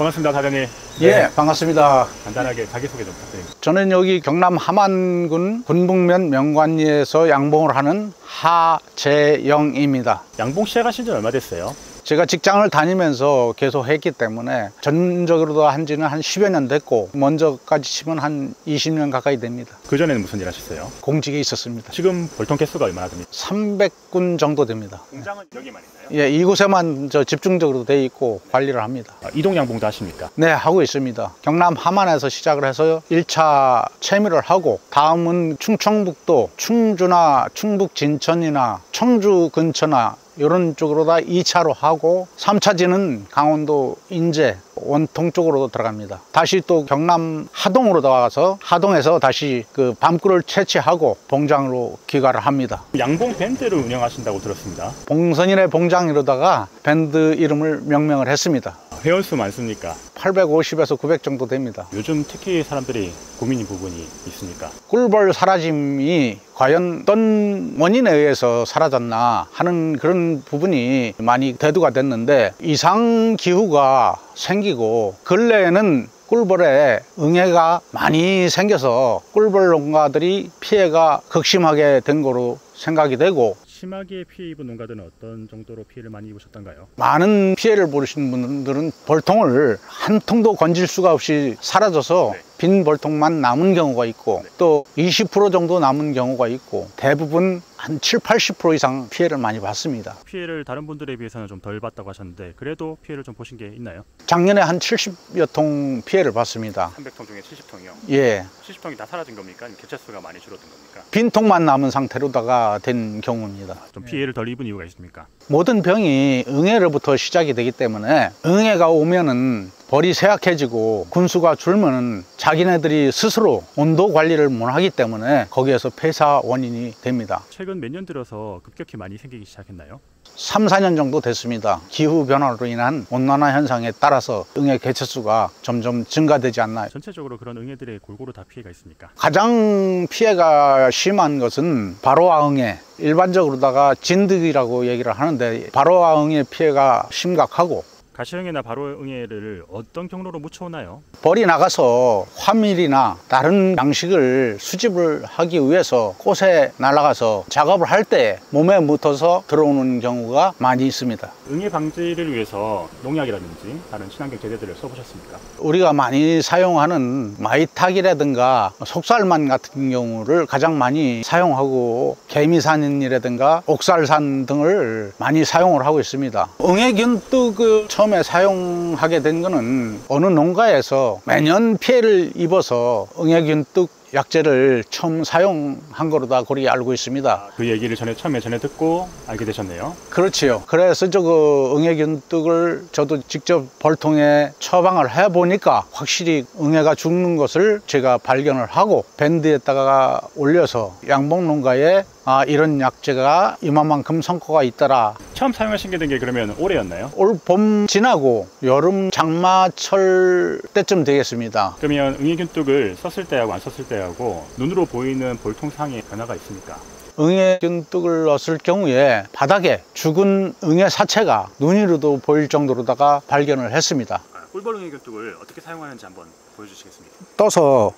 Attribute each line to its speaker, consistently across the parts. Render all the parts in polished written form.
Speaker 1: 반갑습니다, 사장님.
Speaker 2: 예, 반갑습니다.
Speaker 1: 간단하게 자기소개 좀 부탁드립니다.
Speaker 2: 저는 여기 경남 함안군 군북면 명관리에서 양봉을 하는 하재영입니다.
Speaker 1: 양봉 시작하신 지 얼마 됐어요?
Speaker 2: 제가 직장을 다니면서 계속 했기 때문에 전적으로도 한 지는 한 10여 년 됐고, 먼저까지 치면 한 20년 가까이 됩니다.
Speaker 1: 그전에는 무슨 일 하셨어요?
Speaker 2: 공직에 있었습니다.
Speaker 1: 지금 벌통 개수가 얼마나 됩니까?
Speaker 2: 300군 정도 됩니다.
Speaker 1: 공장은 여기만 있나요?
Speaker 2: 예, 이곳에만 집중적으로 돼 있고 관리를 합니다.
Speaker 1: 이동 양봉도 하십니까?
Speaker 2: 네, 하고 있습니다. 경남 함안에서 시작을 해서 1차 채미를 하고, 다음은 충청북도 충주나 충북 진천이나 청주 근처나 이런 쪽으로 다 2차로 하고, 3차지는 강원도 인제 원통 쪽으로 들어갑니다. 다시 또 경남 하동으로 나와서 하동에서 다시 그 밤꿀을 채취하고 봉장으로 귀가를 합니다.
Speaker 1: 양봉 밴드를 운영하신다고 들었습니다.
Speaker 2: 봉선인의 봉장이로다가 밴드 이름을 명명을 했습니다.
Speaker 1: 회원수 많습니까?
Speaker 2: 850에서 900 정도 됩니다.
Speaker 1: 요즘 특히 사람들이 고민인 부분이 있습니까?
Speaker 2: 꿀벌 사라짐이 과연 어떤 원인에 의해서 사라졌나 하는 그런 부분이 많이 대두가 됐는데, 이상기후가 생기고 근래에는 꿀벌에 응해가 많이 생겨서 꿀벌 농가들이 피해가 극심하게 된 거로 생각이 되고,
Speaker 1: 심하게 피해 입은 농가들은 어떤 정도로 피해를 많이 입으셨던가요?
Speaker 2: 많은 피해를 보시는 분들은 벌통을 한 통도 건질 수가 없이 사라져서 빈 벌통만 남은 경우가 있고, 또 20% 정도 남은 경우가 있고, 대부분 한 70~80% 이상 피해를 많이 봤습니다.
Speaker 1: 피해를 다른 분들에 비해서는 좀 덜 봤다고 하셨는데, 그래도 피해를 좀 보신 게 있나요?
Speaker 2: 작년에 한 70여 통 피해를 봤습니다.
Speaker 1: 300통 중에 70통이요?
Speaker 2: 예.
Speaker 1: 70통이 다 사라진 겁니까? 아니면 개체수가 많이 줄어든 겁니까?
Speaker 2: 빈 통만 남은 상태로다가 된 경우입니다.
Speaker 1: 좀 피해를 덜 입은 이유가 있습니까?
Speaker 2: 모든 병이 응애로부터 시작이 되기 때문에, 응애가 오면은 벌이 쇠약해지고 군수가 줄면은 자기네들이 스스로 온도 관리를 못하기 때문에 거기에서 폐사 원인이 됩니다.
Speaker 1: 최근 몇 년 들어서 급격히 많이 생기기 시작했나요?
Speaker 2: 3~4년 정도 됐습니다. 기후 변화로 인한 온난화 현상에 따라서 응애 개체수가 점점 증가되지 않나요?
Speaker 1: 전체적으로 그런 응애들의 골고루 다 피해가 있습니까?
Speaker 2: 가장 피해가 심한 것은 바로와 응애, 일반적으로다가 진드기라고 얘기를 하는데, 바로와 응애 피해가 심각하고,
Speaker 1: 가시응애나 바로응애를 어떤 경로로 묻혀오나요?
Speaker 2: 벌이 나가서 화밀이나 다른 양식을 수집을 하기 위해서 꽃에 날아가서 작업을 할 때 몸에 묻어서 들어오는 경우가 많이 있습니다.
Speaker 1: 응애 방지를 위해서 농약이라든지 다른 친환경 제재들을 써보셨습니까?
Speaker 2: 우리가 많이 사용하는 마이탁이라든가 속살만 같은 경우를 가장 많이 사용하고, 개미산이라든가 옥살산 등을 많이 사용을 하고 있습니다. 응애균뚝을 처음에 사용하게 된 거는 어느 농가에서 매년 피해를 입어서 응애균뚝 약재를 처음 사용한 거로 그렇게 알고 있습니다.
Speaker 1: 그 얘기를 처음에 듣고 알게 되셨네요.
Speaker 2: 그렇지요. 그래서 그 응애균뚝을 저도 직접 벌통에 처방을 해보니까 확실히 응애가 죽는 것을 제가 발견을 하고, 밴드에다가 올려서 양봉 농가에 이런 약재가 이만큼 성과가 있더라.
Speaker 1: 처음 사용하신 게 된 게 그러면 올해였나요?
Speaker 2: 올 봄 지나고 여름 장마철 때쯤 되겠습니다.
Speaker 1: 그러면 응애균뚝을 썼을 때하고 안 썼을 때하고 눈으로 보이는 볼통상의 변화가 있습니까?
Speaker 2: 응애균뚝을 넣었을 경우에 바닥에 죽은 응애 사체가 눈으로도 보일 정도로다가 발견을 했습니다.
Speaker 1: 꿀벌 응애균뚝을 어떻게 사용하는지 한번 보여주시겠습니까?
Speaker 2: 떠서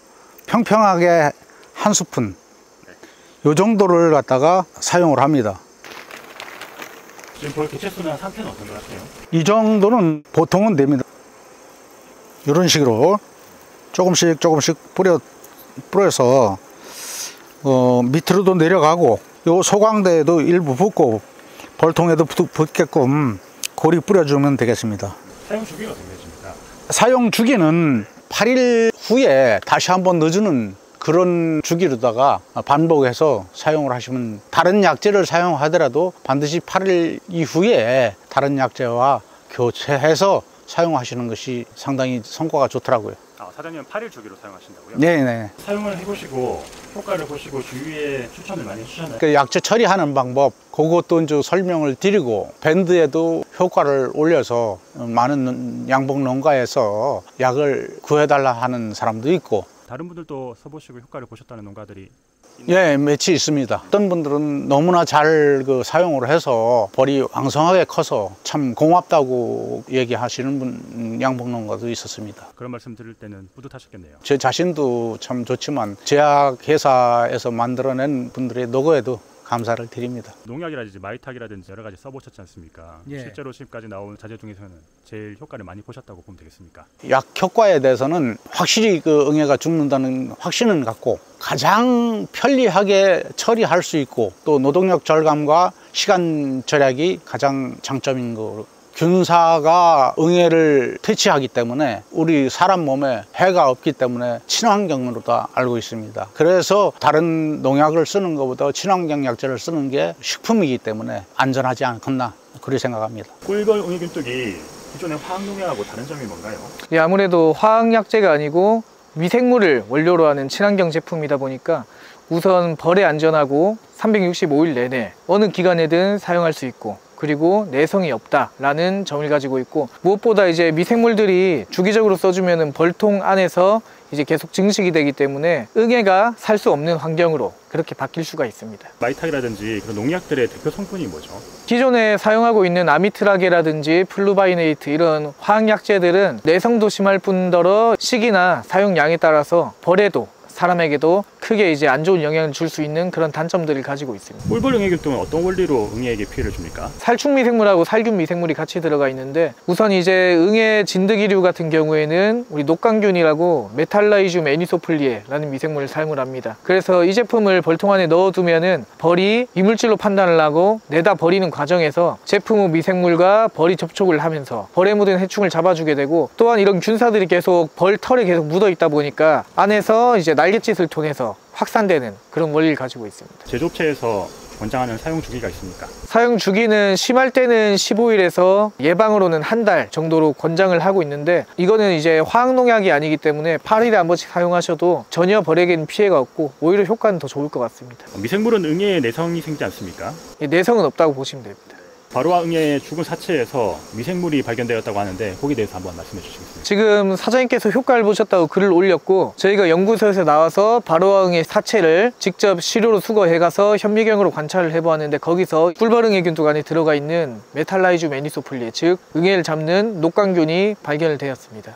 Speaker 2: 평평하게 한 스푼, 이 정도를 갖다가 사용을 합니다.
Speaker 1: 지금 벌 개체수나 상태는 어떤 것 같아요?
Speaker 2: 이 정도는 보통은 됩니다. 이런 식으로 조금씩 뿌려서 밑으로도 내려가고, 요 소광대에도 일부 붓고 벌통에도 붙게끔 고리 뿌려주면 되겠습니다.
Speaker 1: 사용 주기가 어떻게 되십니까?
Speaker 2: 사용 주기는 8일 후에 다시 한번 넣어주는 그런 주기로다가 반복해서 사용을 하시면, 다른 약재를 사용하더라도 반드시 8일 이후에 다른 약재와 교체해서 사용하시는 것이 상당히 성과가 좋더라고요.
Speaker 1: 사장님은 8일 주기로 사용하신다고요?
Speaker 2: 네네.
Speaker 1: 사용을 해보시고 효과를 보시고 주위에 추천을 많이 해주셨나요?
Speaker 2: 그 약재 처리하는 방법, 그것도 이제 설명을 드리고, 밴드에도 효과를 올려서 많은 양봉 농가에서 약을 구해달라 하는 사람도 있고,
Speaker 1: 다른 분들도 써보시고 효과를 보셨다는 농가들이
Speaker 2: 예, 매치 있습니다. 어떤 분들은 너무나 잘 사용을 해서 벌이 왕성하게 커서 참 고맙다고 얘기하시는 분, 양봉농가도 있었습니다.
Speaker 1: 그런 말씀 들을 때는 뿌듯하셨겠네요.
Speaker 2: 제 자신도 참 좋지만 제약회사에서 만들어낸 분들의 노고에도 감사를 드립니다.
Speaker 1: 농약이라든지 마이탁이라든지 여러 가지 써보셨지 않습니까?
Speaker 3: 예.
Speaker 1: 실제로 지금까지 나온 자재 중에서는 제일 효과를 많이 보셨다고 보면 되겠습니까?
Speaker 2: 약 효과에 대해서는 확실히 응애가 죽는다는 확신은 갖고 가장 편리하게 처리할 수 있고 또 노동력 절감과 시간 절약이 가장 장점인 거로 균사가 응애를 퇴치하기 때문에 우리 사람 몸에 해가 없기 때문에 친환경으로 다 알고 있습니다. 그래서 다른 농약을 쓰는 것보다 친환경 약재를 쓰는 게 식품이기 때문에 안전하지 않겠나 그렇게 생각합니다.
Speaker 1: 꿀벌 응애균뚝이 기존의 화학농약하고 다른 점이 뭔가요?
Speaker 3: 예, 아무래도 화학약재가 아니고 미생물을 원료로 하는 친환경 제품이다 보니까 우선 벌에 안전하고 365일 내내 어느 기간에든 사용할 수 있고 그리고 내성이 없다라는 점을 가지고 있고 무엇보다 이제 미생물들이 주기적으로 써주면은 벌통 안에서 이제 계속 증식이 되기 때문에 응애가 살 수 없는 환경으로 그렇게 바뀔 수가 있습니다.
Speaker 1: 마이탁이라든지 그런 농약들의 대표 성분이 뭐죠?
Speaker 3: 기존에 사용하고 있는 아미트라게라든지 플루바이네이트 이런 화학약재들은 내성도 심할 뿐더러 시기나 사용량에 따라서 벌에도 사람에게도 크게 이제 안 좋은 영향을 줄 수 있는 그런 단점들을 가지고 있습니다.
Speaker 1: 꿀벌 응애균뚝은 어떤 원리로 응애에게 피해를 줍니까?
Speaker 3: 살충 미생물하고 살균 미생물이 같이 들어가 있는데 우선 이제 응애 진드기류 같은 경우에는 우리 녹강균이라고 메탈라이듐 애니소플리에라는 미생물을 사용을 합니다. 그래서 이 제품을 벌통 안에 넣어두면은 벌이 이물질로 판단을 하고 내다 버리는 과정에서 제품 후 미생물과 벌이 접촉을 하면서 벌에 묻은 해충을 잡아주게 되고 또한 이런 균사들이 계속 벌 털에 계속 묻어 있다 보니까 안에서 이제 날갯짓을 통해서 확산되는 그런 원리를 가지고 있습니다.
Speaker 1: 제조업체에서 권장하는 사용 주기가 있습니까?
Speaker 3: 사용 주기는 심할 때는 15일에서 예방으로는 한 달 정도로 권장을 하고 있는데 이거는 이제 화학농약이 아니기 때문에 8일에 한 번씩 사용하셔도 전혀 벌에게는 피해가 없고 오히려 효과는 더 좋을 것 같습니다.
Speaker 1: 미생물은 응애에 내성이 생기지 않습니까?
Speaker 3: 내성은 없다고 보시면 됩니다.
Speaker 1: 바로와 응애의 죽은 사체에서 미생물이 발견되었다고 하는데 거기에 대해서 한번 말씀해 주시겠습니까?
Speaker 3: 지금 사장님께서 효과를 보셨다고 글을 올렸고 저희가 연구소에서 나와서 바로와 응애 사체를 직접 시료로 수거해 가서 현미경으로 관찰을 해보았는데 거기서 꿀벌 응애균뚝 안에 들어가 있는 메탈라이듐 애니소플리에 즉 응애를 잡는 녹강균이 발견을 되었습니다.